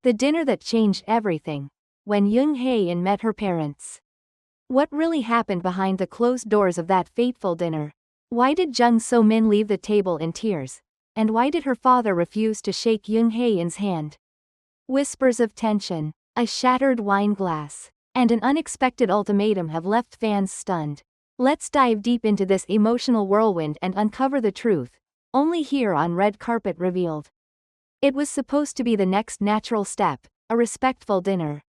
The dinner that changed everything. When Jung Hae met her parents. What really happened behind the closed doors of that fateful dinner? Why did Jung So-min leave the table in tears? And why did her father refuse to shake Jung Hae-in's hand? Whispers of tension, a shattered wine glass, and an unexpected ultimatum have left fans stunned. Let's dive deep into this emotional whirlwind and uncover the truth, only here on Red Carpet Revealed. It was supposed to be the next natural step, a respectful dinner.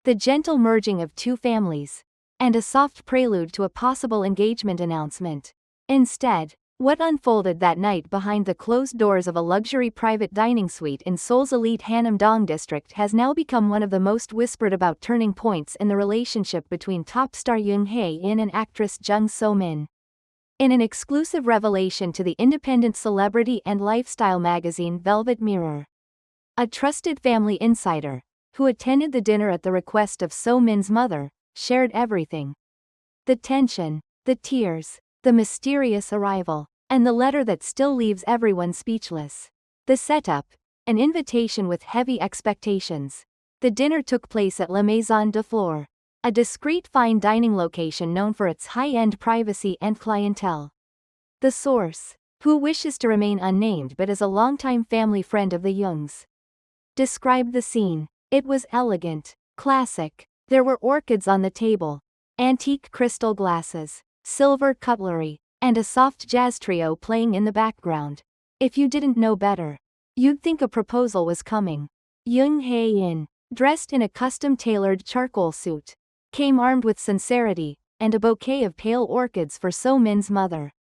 The gentle merging of two families, and a soft prelude to a possible engagement announcement. Instead, what unfolded that night behind the closed doors of a luxury private dining suite in Seoul's elite Hanam-dong district has now become one of the most whispered about turning points in the relationship between top star Jung Hae-in and actress Jung So-min. In an exclusive revelation to the independent celebrity and lifestyle magazine Velvet Mirror, a trusted family insider, who attended the dinner at the request of So-min's mother, shared everything. The tension, the tears, the mysterious arrival, and the letter that still leaves everyone speechless. The setup, an invitation with heavy expectations. The dinner took place at La Maison de Flore, a discreet fine dining location known for its high-end privacy and clientele. The source, who wishes to remain unnamed but is a longtime family friend of the Jungs, described the scene. It was elegant, classic. There were orchids on the table, antique crystal glasses, silver cutlery, and a soft jazz trio playing in the background. If you didn't know better, you'd think a proposal was coming. Jung Hae-in, dressed in a custom-tailored charcoal suit, came armed with sincerity, and a bouquet of pale orchids for So-min's mother.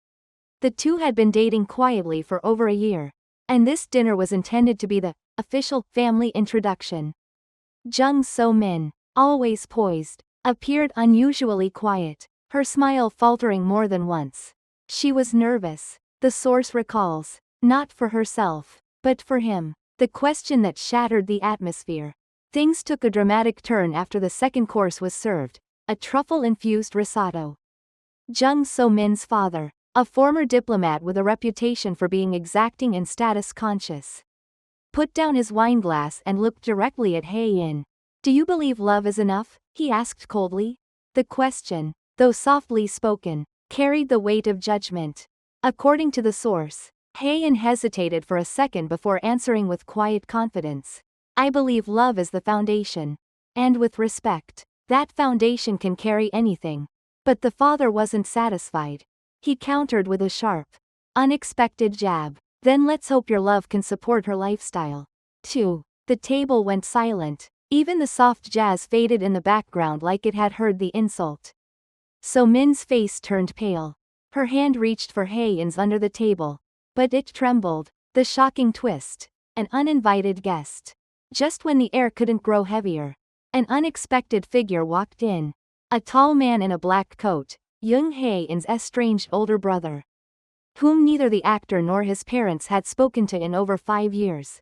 The two had been dating quietly for over a year, and this dinner was intended to be the official family introduction. Jung So-min, always poised, appeared unusually quiet, her smile faltering more than once. She was nervous, the source recalls, not for herself, but for him. The question that shattered the atmosphere. Things took a dramatic turn after the second course was served, a truffle-infused risotto. Jung So-min's father, a former diplomat with a reputation for being exacting and status-conscious, put down his wineglass and looked directly at Hae-in. "Do you believe love is enough?" he asked coldly. The question, though softly spoken, carried the weight of judgment. According to the source, Hae-in hesitated for a second before answering with quiet confidence. "I believe love is the foundation. And with respect, that foundation can carry anything." But the father wasn't satisfied. He countered with a sharp, unexpected jab. "Then let's hope your love can support her lifestyle." 2. The table went silent. Even the soft jazz faded in the background like it had heard the insult. So-min's face turned pale. Her hand reached for Hae-in's under the table, but it trembled. The shocking twist. An uninvited guest. Just when the air couldn't grow heavier, an unexpected figure walked in. A tall man in a black coat, Jung Hae-in's estranged older brother, whom neither the actor nor his parents had spoken to in over 5 years.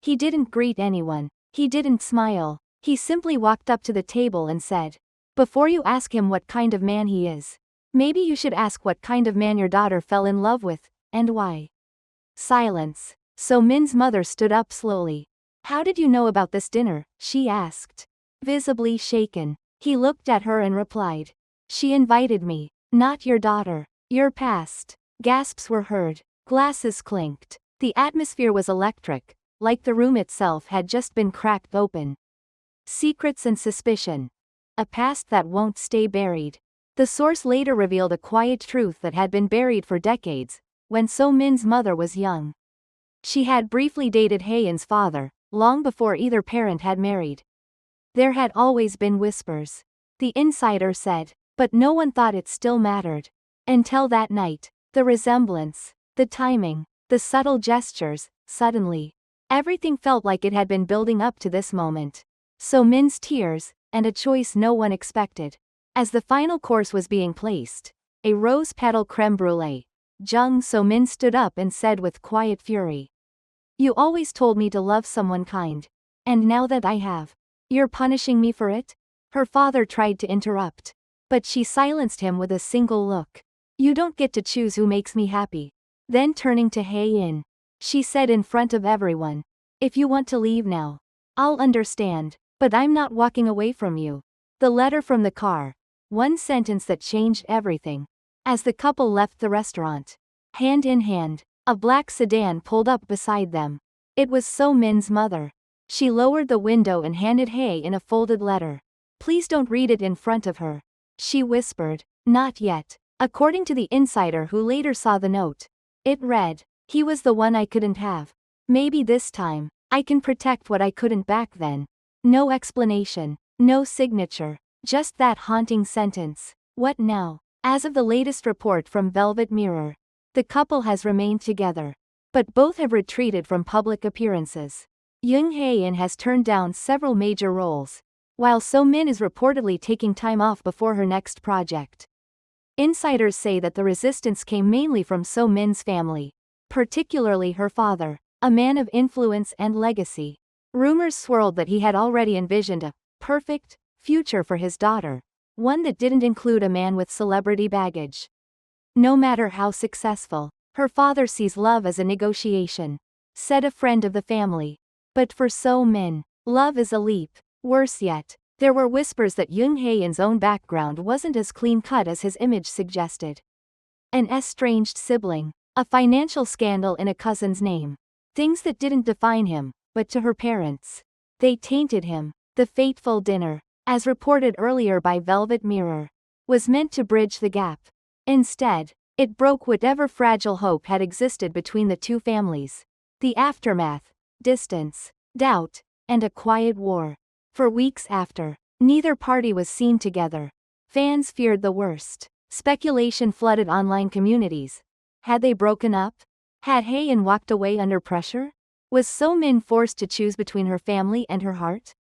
He didn't greet anyone. He didn't smile. He simply walked up to the table and said, "Before you ask him what kind of man he is, maybe you should ask what kind of man your daughter fell in love with, and why." Silence. So-min's mother stood up slowly. "How did you know about this dinner?" she asked. Visibly shaken, he looked at her and replied, "She invited me. Not your daughter. Your past." Gasps were heard. Glasses clinked. The atmosphere was electric, like the room itself had just been cracked open. Secrets and suspicion. A past that won't stay buried. The source later revealed a quiet truth that had been buried for decades. When So-min's mother was young, she had briefly dated Hae-in's father, long before either parent had married. There had always been whispers, the insider said, but no one thought it still mattered. Until that night. The resemblance, the timing, the subtle gestures. Suddenly, everything felt like it had been building up to this moment. So-min's tears, and a choice no one expected. As the final course was being placed, a rose petal creme brulee, Jung So-min stood up and said with quiet fury, "You always told me to love someone kind. And now that I have, you're punishing me for it?" Her father tried to interrupt, but she silenced him with a single look. "You don't get to choose who makes me happy." Then turning to Hae-in, she said in front of everyone, "If you want to leave now, I'll understand, but I'm not walking away from you. The letter from the car. One sentence that changed everything. As the couple left the restaurant, hand in hand, a black sedan pulled up beside them. It was So Min's mother. She lowered the window and handed Hae in a folded letter. Please don't read it in front of her, she whispered. Not yet. According to the insider who later saw the note, it read, he was the one I couldn't have. Maybe this time, I can protect what I couldn't back then. No explanation, no signature, just that haunting sentence. What now? As of the latest report from Velvet Mirror, the couple has remained together, but both have retreated from public appearances. Jung Hae has turned down several major roles, while So Min is reportedly taking time off before her next project. Insiders say that the resistance came mainly from So Min's family, particularly her father, a man of influence and legacy. Rumors swirled that he had already envisioned a perfect future for his daughter, one that didn't include a man with celebrity baggage. No matter how successful, her father sees love as a negotiation, said a friend of the family. But for So Min, love is a leap. Worse yet, there were whispers that Jung Hae's own background wasn't as clean-cut as his image suggested. An estranged sibling, a financial scandal in a cousin's name. Things that didn't define him, but to her parents, they tainted him. The fateful dinner, as reported earlier by Velvet Mirror, was meant to bridge the gap. Instead, it broke whatever fragile hope had existed between the two families. The aftermath, distance, doubt, and a quiet war. For weeks after, neither party was seen together. Fans feared the worst. Speculation flooded online communities. Had they broken up? Had Hae walked away under pressure? Was So Min forced to choose between her family and her heart?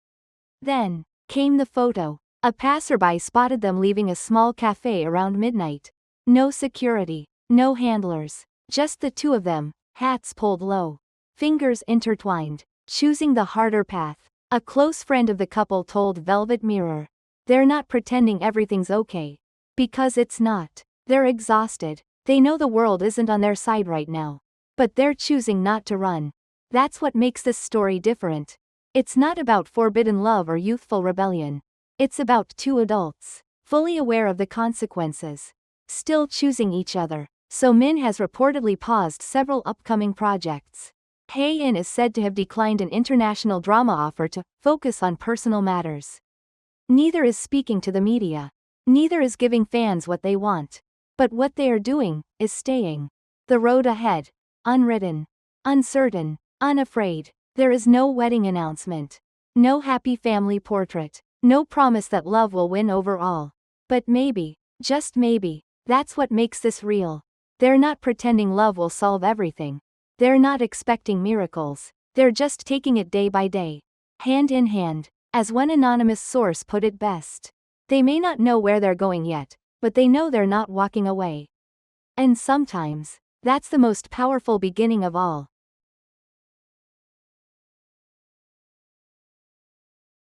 Then came the photo. A passerby spotted them leaving a small cafe around midnight. No security, no handlers, just the two of them, hats pulled low, fingers intertwined, choosing the harder path. A close friend of the couple told Velvet Mirror, they're not pretending everything's okay. Because it's not. They're exhausted. They know the world isn't on their side right now. But they're choosing not to run. That's what makes this story different. It's not about forbidden love or youthful rebellion. It's about two adults, fully aware of the consequences, still choosing each other. So Min has reportedly paused several upcoming projects. Hae is said to have declined an international drama offer to focus on personal matters. Neither is speaking to the media. Neither is giving fans what they want. But what they are doing is staying. The road ahead, unwritten, uncertain, unafraid. There is no wedding announcement. No happy family portrait. No promise that love will win over all. But maybe, just maybe, that's what makes this real. They're not pretending love will solve everything. They're not expecting miracles. They're just taking it day by day. Hand in hand, as one anonymous source put it best. They may not know where they're going yet, but they know they're not walking away. And sometimes, that's the most powerful beginning of all.